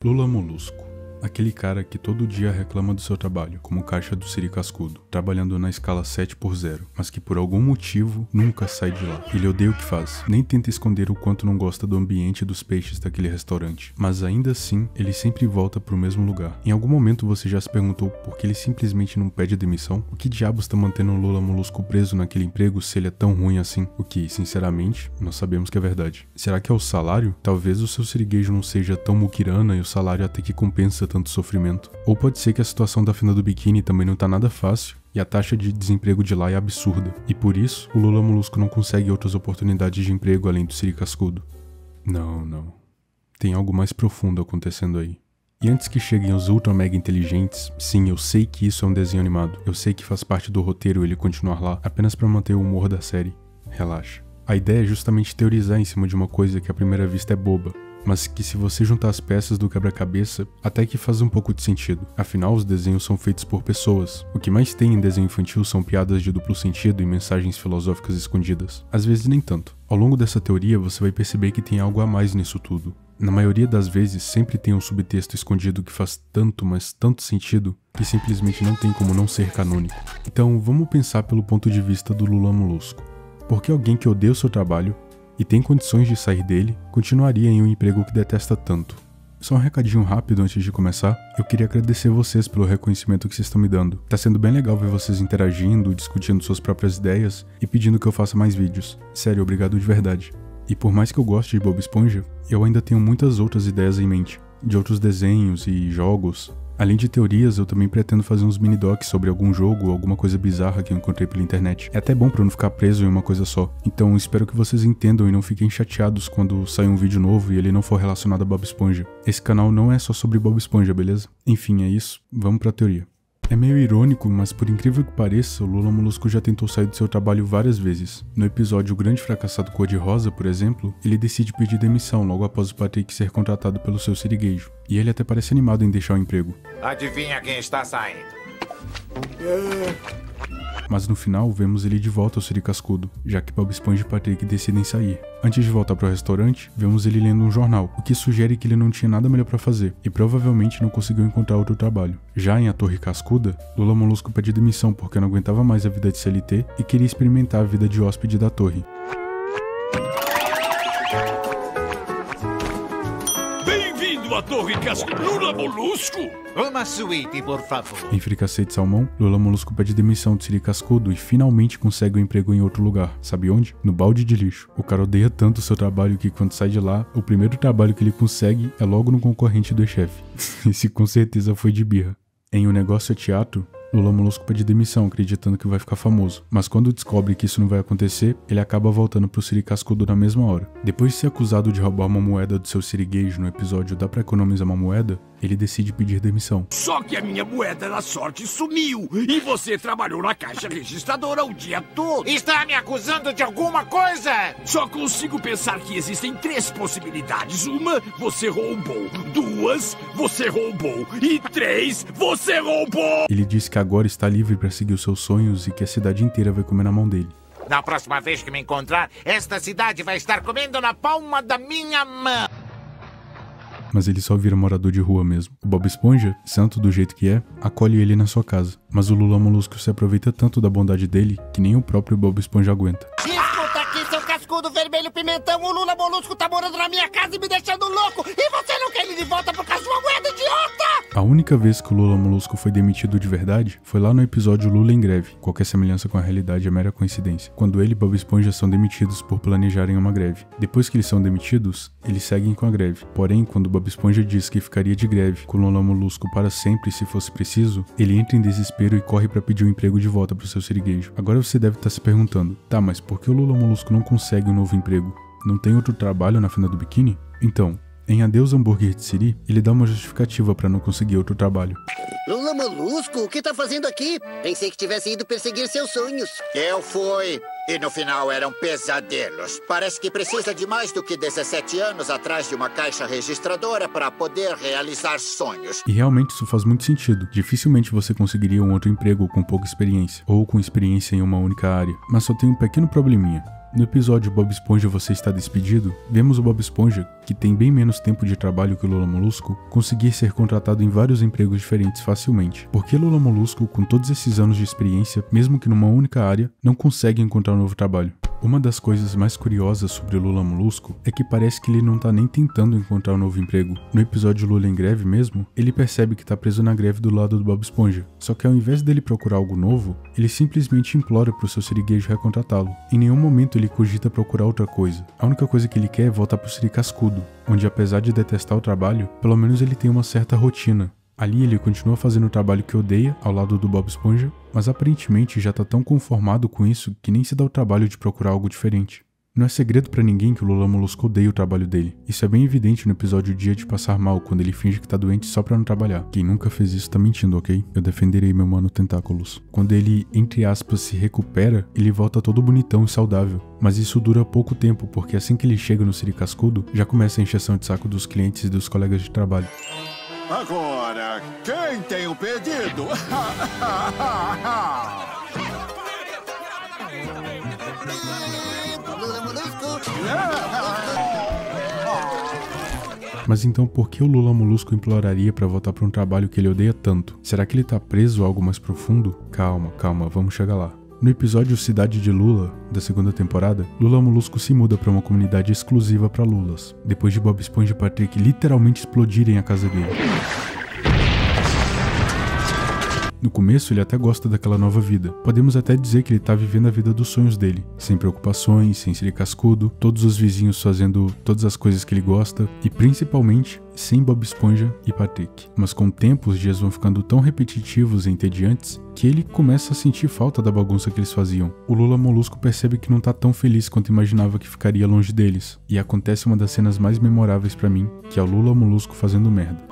Lula Molusco, aquele cara que todo dia reclama do seu trabalho, como caixa do Siri Cascudo, trabalhando na escala 7x0, mas que por algum motivo nunca sai de lá. Ele odeia o que faz, nem tenta esconder o quanto não gosta do ambiente e dos peixes daquele restaurante, mas ainda assim, ele sempre volta pro mesmo lugar. Em algum momento você já se perguntou por que ele simplesmente não pede demissão? O que diabos tá mantendo o Lula Molusco preso naquele emprego se ele é tão ruim assim? O que, sinceramente, nós sabemos que é verdade. Será que é o salário? Talvez o seu siriguejo não seja tão muquirana e o salário até que compensa tanto sofrimento. Ou pode ser que a situação da fina do biquíni também não tá nada fácil e a taxa de desemprego de lá é absurda. E por isso, o Lula Molusco não consegue outras oportunidades de emprego além do Siri Cascudo. Não. Tem algo mais profundo acontecendo aí. E antes que cheguem os ultra mega inteligentes, sim, eu sei que isso é um desenho animado. Eu sei que faz parte do roteiro ele continuar lá, apenas pra manter o humor da série. Relaxa. A ideia é justamente teorizar em cima de uma coisa que à primeira vista é boba, mas que se você juntar as peças do quebra-cabeça, até que faz um pouco de sentido. Afinal, os desenhos são feitos por pessoas. O que mais tem em desenho infantil são piadas de duplo sentido e mensagens filosóficas escondidas. Às vezes nem tanto. Ao longo dessa teoria, você vai perceber que tem algo a mais nisso tudo. Na maioria das vezes, sempre tem um subtexto escondido que faz tanto, mas tanto sentido, que simplesmente não tem como não ser canônico. Então, vamos pensar pelo ponto de vista do Lula Molusco. Por que alguém que odeia o seu trabalho e tem condições de sair dele, continuaria em um emprego que detesta tanto? Só um recadinho rápido antes de começar, eu queria agradecer vocês pelo reconhecimento que vocês estão me dando. Tá sendo bem legal ver vocês interagindo, discutindo suas próprias ideias e pedindo que eu faça mais vídeos. Sério, obrigado de verdade. E por mais que eu goste de Bob Esponja, eu ainda tenho muitas outras ideias em mente, de outros desenhos e jogos. Além de teorias, eu também pretendo fazer uns mini-docs sobre algum jogo ou alguma coisa bizarra que eu encontrei pela internet. É até bom pra eu não ficar preso em uma coisa só. Então espero que vocês entendam e não fiquem chateados quando sair um vídeo novo e ele não for relacionado a Bob Esponja. Esse canal não é só sobre Bob Esponja, beleza? Enfim, é isso. Vamos pra teoria. É meio irônico, mas por incrível que pareça, o Lula Molusco já tentou sair do seu trabalho várias vezes. No episódio O Grande Fracassado Cor-de-Rosa, por exemplo, ele decide pedir demissão logo após o Patrick ser contratado pelo seu siriguejo. E ele até parece animado em deixar o emprego. Adivinha quem está saindo? Mas no final, vemos ele de volta ao Siri Cascudo, já que Bob Esponja e Patrick decidem sair. Antes de voltar para o restaurante, vemos ele lendo um jornal, o que sugere que ele não tinha nada melhor para fazer, e provavelmente não conseguiu encontrar outro trabalho. Já em A Torre Cascuda, Lula Molusco pede demissão porque não aguentava mais a vida de CLT e queria experimentar a vida de hóspede da torre. Bem-vindo à Torre Cascudo, Lula Molusco! Uma suíte, por favor. Em Fricassê de Salmão, Lula Molusco pede demissão de Siri Cascudo e finalmente consegue um emprego em outro lugar. Sabe onde? No balde de lixo. O cara odeia tanto o seu trabalho que quando sai de lá, o primeiro trabalho que ele consegue é logo no concorrente do chefe. Esse com certeza foi de birra. Em O Negócio é Teatro, Lula Molusco pede demissão, acreditando que vai ficar famoso. Mas quando descobre que isso não vai acontecer, ele acaba voltando pro Siri Cascudo na mesma hora. Depois de ser acusado de roubar uma moeda do seu siriguejo no episódio Dá Pra Economizar uma Moeda, ele decide pedir demissão. Só que a minha moeda da sorte sumiu e você trabalhou na caixa registradora o dia todo. Está me acusando de alguma coisa? Só consigo pensar que existem 3 possibilidades. Uma, você roubou. 2, você roubou. E 3, você roubou! Ele diz que agora está livre para seguir os seus sonhos e que a cidade inteira vai comer na mão dele. Na próxima vez que me encontrar, esta cidade vai estar comendo na palma da minha mão. Mas ele só vira morador de rua mesmo. O Bob Esponja, santo do jeito que é, acolhe ele na sua casa. Mas o Lula Molusco se aproveita tanto da bondade dele que nem o próprio Bob Esponja aguenta. Escuta aqui, seu cascudo vermelho pimentão, o Lula Molusco tá morando na minha casa e me deixando louco, e você não quer ele de volta por causa de uma moeda, idiota! A única vez que o Lula Molusco foi demitido de verdade foi lá no episódio Lula em Greve. Qualquer semelhança com a realidade é mera coincidência. Quando ele e Bob Esponja são demitidos por planejarem uma greve. Depois que eles são demitidos, eles seguem com a greve. Porém, quando Bob Esponja diz que ficaria de greve com o Lula Molusco para sempre se fosse preciso, ele entra em desespero e corre para pedir o emprego de volta pro seu siriguejo. Agora você deve estar se perguntando, tá, mas por que o Lula Molusco não consegue um novo emprego? Não tem outro trabalho na fina do biquíni? Então, em Adeus Hambúrguer de Siri, ele dá uma justificativa para não conseguir outro trabalho. Lula Molusco, o que tá fazendo aqui? Pensei que tivesse ido perseguir seus sonhos. Eu fui, e no final eram pesadelos. Parece que precisa de mais do que 17 anos atrás de uma caixa registradora para poder realizar sonhos. E realmente isso faz muito sentido. Dificilmente você conseguiria um outro emprego com pouca experiência, ou com experiência em uma única área. Mas só tem um pequeno probleminha. No episódio Bob Esponja Você Está Despedido, vemos o Bob Esponja, que tem bem menos tempo de trabalho que o Lula Molusco, conseguir ser contratado em vários empregos diferentes facilmente. Porque Lula Molusco, com todos esses anos de experiência, mesmo que numa única área, não consegue encontrar um novo trabalho. Uma das coisas mais curiosas sobre o Lula Molusco é que parece que ele não tá nem tentando encontrar um novo emprego. No episódio Lula em Greve mesmo, ele percebe que tá preso na greve do lado do Bob Esponja. Só que ao invés dele procurar algo novo, ele simplesmente implora pro seu siriguejo recontratá-lo. Em nenhum momento ele cogita procurar outra coisa. A única coisa que ele quer é voltar pro Siricascudo, onde apesar de detestar o trabalho, pelo menos ele tem uma certa rotina. Ali ele continua fazendo o trabalho que odeia, ao lado do Bob Esponja, mas aparentemente já tá tão conformado com isso que nem se dá o trabalho de procurar algo diferente. Não é segredo pra ninguém que o Lula Molusco odeia o trabalho dele. Isso é bem evidente no episódio Dia de Passar Mal, quando ele finge que tá doente só pra não trabalhar. Quem nunca fez isso tá mentindo, ok? Eu defenderei meu mano Tentáculos. Quando ele, entre aspas, se recupera, ele volta todo bonitão e saudável. Mas isso dura pouco tempo, porque assim que ele chega no Siricascudo, já começa a encheção de saco dos clientes e dos colegas de trabalho. Agora, quem tem um pedido? Mas então por que o Lula Molusco imploraria pra voltar pra um trabalho que ele odeia tanto? Será que ele tá preso a algo mais profundo? Calma, vamos chegar lá. No episódio Cidade de Lula, da segunda temporada, Lula Molusco se muda para uma comunidade exclusiva para lulas, depois de Bob Esponja e Patrick literalmente explodirem a casa dele. No começo ele até gosta daquela nova vida. Podemos até dizer que ele tá vivendo a vida dos sonhos dele, sem preocupações, sem Siricascudo, todos os vizinhos fazendo todas as coisas que ele gosta e principalmente sem Bob Esponja e Patrick. Mas com o tempo os dias vão ficando tão repetitivos e entediantes que ele começa a sentir falta da bagunça que eles faziam. O Lula Molusco percebe que não tá tão feliz quanto imaginava que ficaria longe deles, e acontece uma das cenas mais memoráveis pra mim, que é o Lula Molusco fazendo merda.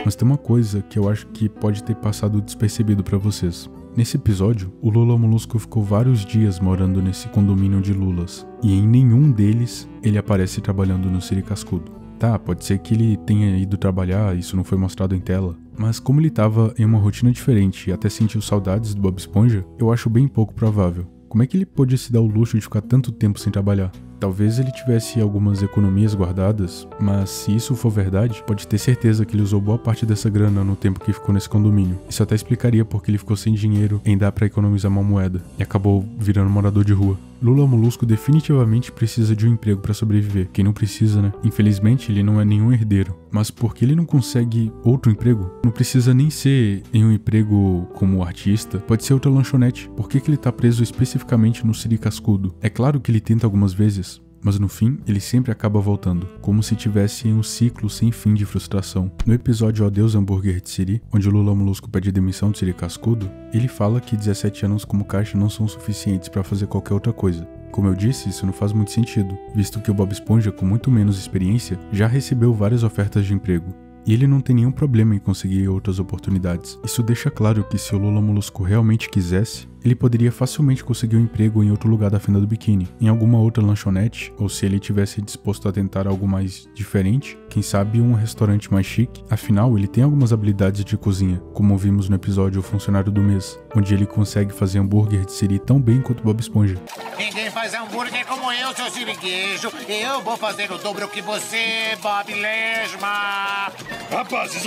Mas tem uma coisa que eu acho que pode ter passado despercebido pra vocês. Nesse episódio, o Lula Molusco ficou vários dias morando nesse condomínio de lulas, e em nenhum deles ele aparece trabalhando no Siricascudo. Tá, pode ser que ele tenha ido trabalhar, isso não foi mostrado em tela, mas como ele tava em uma rotina diferente e até sentiu saudades do Bob Esponja, eu acho bem pouco provável. Como é que ele pôde se dar o luxo de ficar tanto tempo sem trabalhar? Talvez ele tivesse algumas economias guardadas, mas se isso for verdade, pode ter certeza que ele usou boa parte dessa grana no tempo que ficou nesse condomínio. Isso até explicaria porque ele ficou sem dinheiro em dar pra economizar uma moeda e acabou virando morador de rua. Lula Molusco definitivamente precisa de um emprego pra sobreviver. Quem não precisa, né? Infelizmente ele não é nenhum herdeiro. Mas por que ele não consegue outro emprego? Não precisa nem ser em um emprego como artista, pode ser outra lanchonete. Por que ele tá preso especificamente no Siricascudo? É claro que ele tenta algumas vezes, mas no fim, ele sempre acaba voltando, como se tivesse em um ciclo sem fim de frustração. No episódio Adeus Hambúrguer de Siri, onde o Lula Molusco pede demissão do Siricascudo, ele fala que 17 anos como caixa não são suficientes para fazer qualquer outra coisa. Como eu disse, isso não faz muito sentido, visto que o Bob Esponja, com muito menos experiência, já recebeu várias ofertas de emprego. E ele não tem nenhum problema em conseguir outras oportunidades. Isso deixa claro que se o Lula Molusco realmente quisesse, ele poderia facilmente conseguir um emprego em outro lugar da Fenda do Biquíni, em alguma outra lanchonete, ou se ele tivesse disposto a tentar algo mais diferente, quem sabe um restaurante mais chique. Afinal, ele tem algumas habilidades de cozinha, como vimos no episódio O Funcionário do Mês, onde ele consegue fazer hambúrguer de Siri tão bem quanto Bob Esponja. Ninguém faz hambúrguer como eu, seu siriguejo. Eu vou fazer o dobro que você, Bob Lesma. Rapazes!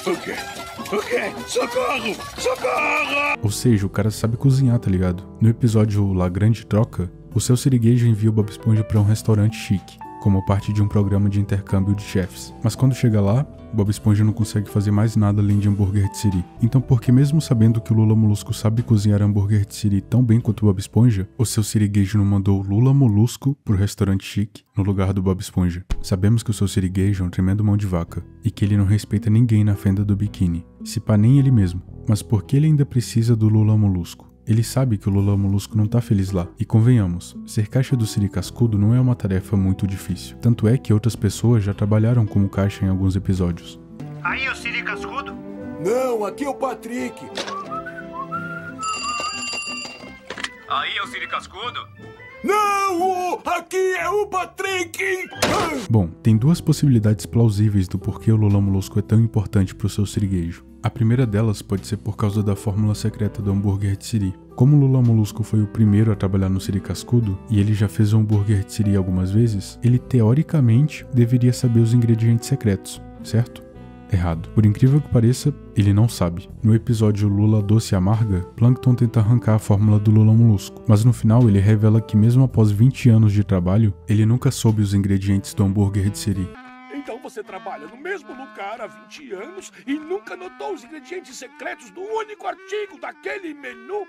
O quê? Socorro! Ou seja, o cara sabe cozinhar, tá ligado? No episódio La Grande Troca, o seu siriguejo envia o Bob Esponja pra um restaurante chique, como parte de um programa de intercâmbio de chefes. Mas quando chega lá, Bob Esponja não consegue fazer mais nada além de hambúrguer de Siri. Então por que mesmo sabendo que o Lula Molusco sabe cozinhar hambúrguer de Siri tão bem quanto o Bob Esponja, o seu siriguejo não mandou o Lula Molusco pro restaurante chique no lugar do Bob Esponja? Sabemos que o seu siriguejo é um tremendo mão de vaca e que ele não respeita ninguém na Fenda do Biquíni, se pá nem ele mesmo. Mas por que ele ainda precisa do Lula Molusco? Ele sabe que o Lula Molusco não tá feliz lá. E convenhamos, ser caixa do Siricascudo não é uma tarefa muito difícil. Tanto é que outras pessoas já trabalharam como caixa em alguns episódios. Aí, o Siricascudo? Não, aqui é o Patrick. Aí é o Siri Cascudo? Não! Aqui é o Patrick! Bom, tem duas possibilidades plausíveis do porquê o Lula Molusco é tão importante para o seu siriguejo. A primeira delas pode ser por causa da fórmula secreta do hambúrguer de siri. Como o Lula Molusco foi o primeiro a trabalhar no Siri Cascudo, e ele já fez o hambúrguer de siri algumas vezes, ele teoricamente deveria saber os ingredientes secretos, certo? Errado. Por incrível que pareça, ele não sabe. No episódio Lula Doce e Amarga, Plankton tenta arrancar a fórmula do Lula Molusco, mas no final ele revela que mesmo após 20 anos de trabalho, ele nunca soube os ingredientes do hambúrguer de siri. Então você trabalha no mesmo lugar há 20 anos e nunca notou os ingredientes secretos do único artigo daquele menu?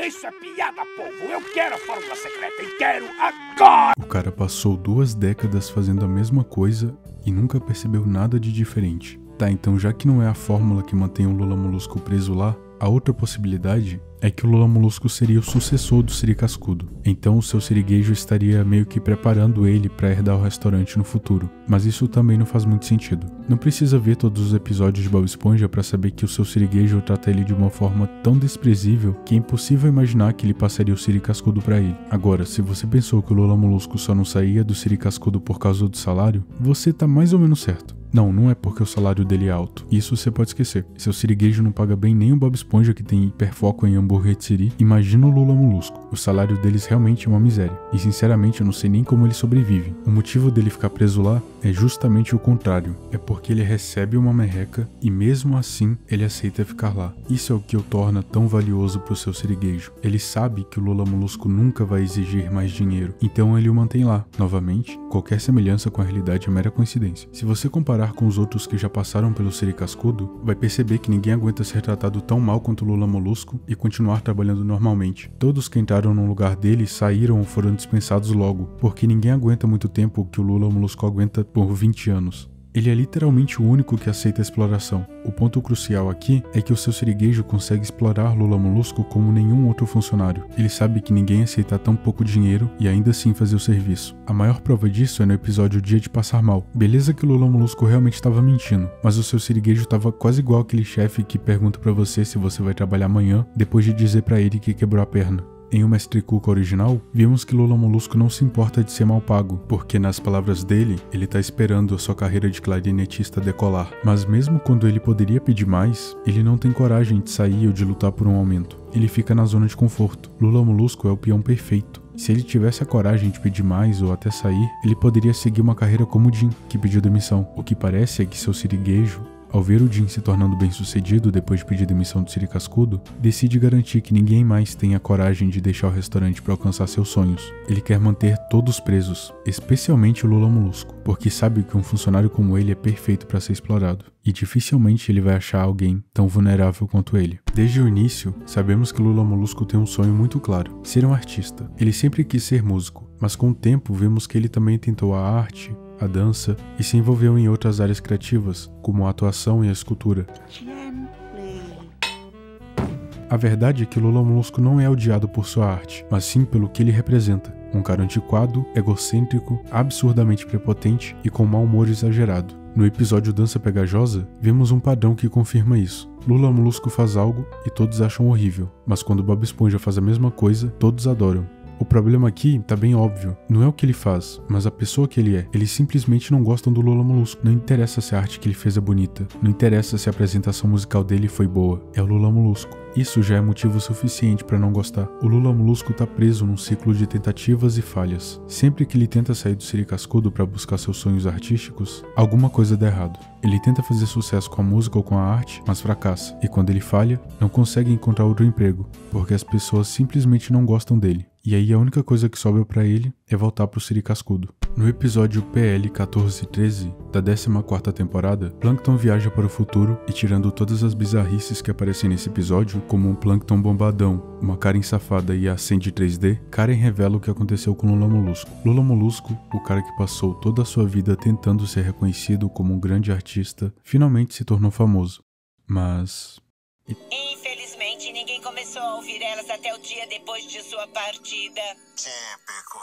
Isso é piada, povo! Eu quero a fórmula secreta e quero agora! O cara passou 2 décadas fazendo a mesma coisa e nunca percebeu nada de diferente. Tá, então já que não é a fórmula que mantém o Lula Molusco preso lá, a outra possibilidade é que o Lula Molusco seria o sucessor do Siri Cascudo. Então o seu siriguejo estaria meio que preparando ele para herdar o restaurante no futuro. Mas isso também não faz muito sentido. Não precisa ver todos os episódios de Bob Esponja para saber que o seu siriguejo trata ele de uma forma tão desprezível que é impossível imaginar que ele passaria o Siri Cascudo para ele. Agora, se você pensou que o Lula Molusco só não saía do Siri Cascudo por causa do salário, você tá mais ou menos certo. Não é porque o salário dele é alto. Isso você pode esquecer. Seu siriguejo não paga bem nem o Bob Esponja, que tem hiperfoco em hambúrguer de siri. Imagina o Lula Molusco. O salário deles realmente é uma miséria. E sinceramente eu não sei nem como ele sobrevive. O motivo dele ficar preso lá é justamente o contrário. É porque ele recebe uma merreca e mesmo assim ele aceita ficar lá. Isso é o que o torna tão valioso pro seu siriguejo. Ele sabe que o Lula Molusco nunca vai exigir mais dinheiro. Então ele o mantém lá. Novamente, qualquer semelhança com a realidade é mera coincidência. Se você comparar com os outros que já passaram pelo Siri Cascudo, vai perceber que ninguém aguenta ser tratado tão mal quanto o Lula Molusco e continuar trabalhando normalmente. Todos que entraram no lugar dele saíram ou foram dispensados logo, porque ninguém aguenta muito tempo o que o Lula Molusco aguenta por 20 anos. Ele é literalmente o único que aceita a exploração. O ponto crucial aqui é que o seu siriguejo consegue explorar Lula Molusco como nenhum outro funcionário. Ele sabe que ninguém aceita tão pouco dinheiro e ainda assim fazer o serviço. A maior prova disso é no episódio Dia de Passar Mal. Beleza que o Lula Molusco realmente estava mentindo, mas o seu siriguejo estava quase igual aquele chefe que pergunta pra você se você vai trabalhar amanhã depois de dizer pra ele que quebrou a perna. Em O Mestre Cuca original, vimos que Lula Molusco não se importa de ser mal pago, porque nas palavras dele, ele tá esperando a sua carreira de clarinetista decolar. Mas mesmo quando ele poderia pedir mais, ele não tem coragem de sair ou de lutar por um aumento. Ele fica na zona de conforto. Lula Molusco é o peão perfeito. Se ele tivesse a coragem de pedir mais ou até sair, ele poderia seguir uma carreira como o Jim, que pediu demissão. O que parece é que seu siriguejo, ao ver o Jim se tornando bem-sucedido depois de pedir demissão do Siri Cascudo, decide garantir que ninguém mais tenha coragem de deixar o restaurante para alcançar seus sonhos. Ele quer manter todos presos, especialmente o Lula Molusco, porque sabe que um funcionário como ele é perfeito para ser explorado, e dificilmente ele vai achar alguém tão vulnerável quanto ele. Desde o início, sabemos que o Lula Molusco tem um sonho muito claro: ser um artista. Ele sempre quis ser músico, mas com o tempo vemos que ele também tentou a arte, a dança e se envolveu em outras áreas criativas, como a atuação e a escultura. A verdade é que Lula Molusco não é odiado por sua arte, mas sim pelo que ele representa. Um cara antiquado, egocêntrico, absurdamente prepotente e com mau humor exagerado. No episódio Dança Pegajosa, vemos um padrão que confirma isso. Lula Molusco faz algo e todos acham horrível, mas quando Bob Esponja faz a mesma coisa, todos adoram. O problema aqui tá bem óbvio, não é o que ele faz, mas a pessoa que ele é. Eles simplesmente não gostam do Lula Molusco. Não interessa se a arte que ele fez é bonita, não interessa se a apresentação musical dele foi boa, é o Lula Molusco. Isso já é motivo suficiente para não gostar. O Lula Molusco tá preso num ciclo de tentativas e falhas. Sempre que ele tenta sair do Siri Cascudo para buscar seus sonhos artísticos, alguma coisa dá errado. Ele tenta fazer sucesso com a música ou com a arte, mas fracassa. E quando ele falha, não consegue encontrar outro emprego, porque as pessoas simplesmente não gostam dele. E aí a única coisa que sobra pra ele é voltar pro Siri Cascudo. No episódio PL 1413 da 14ª temporada, Plankton viaja para o futuro e, tirando todas as bizarrices que aparecem nesse episódio, como um Plankton bombadão, uma Karen safada e a Sandy 3D, Karen revela o que aconteceu com Lula Molusco. Lula Molusco, o cara que passou toda a sua vida tentando ser reconhecido como um grande artista, finalmente se tornou famoso. Mas... Infelizmente, ninguém começou a ouvir elas até o dia depois de sua partida. Típico.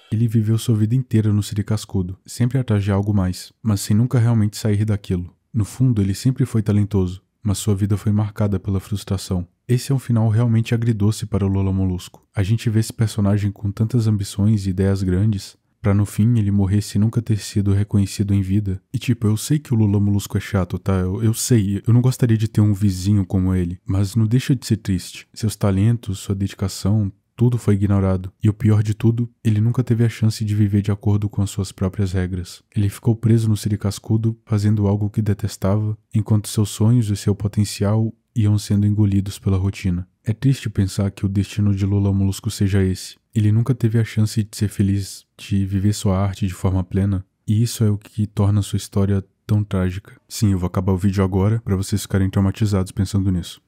Ele viveu sua vida inteira no Siri Cascudo, sempre atrás de algo mais, mas sem nunca realmente sair daquilo. No fundo, ele sempre foi talentoso, mas sua vida foi marcada pela frustração. Esse é um final realmente agridoce para o Lula Molusco. A gente vê esse personagem com tantas ambições e ideias grandes, pra no fim ele morrer sem nunca ter sido reconhecido em vida. E tipo, eu sei que o Lula Molusco é chato, tá? Eu sei, eu não gostaria de ter um vizinho como ele, mas não deixa de ser triste. Seus talentos, sua dedicação, tudo foi ignorado. E o pior de tudo, ele nunca teve a chance de viver de acordo com as suas próprias regras. Ele ficou preso no Siri Cascudo, fazendo algo que detestava, enquanto seus sonhos e seu potencial iam sendo engolidos pela rotina. É triste pensar que o destino de Lula Molusco seja esse. Ele nunca teve a chance de ser feliz, de viver sua arte de forma plena, e isso é o que torna sua história tão trágica. Sim, eu vou acabar o vídeo agora para vocês ficarem traumatizados pensando nisso.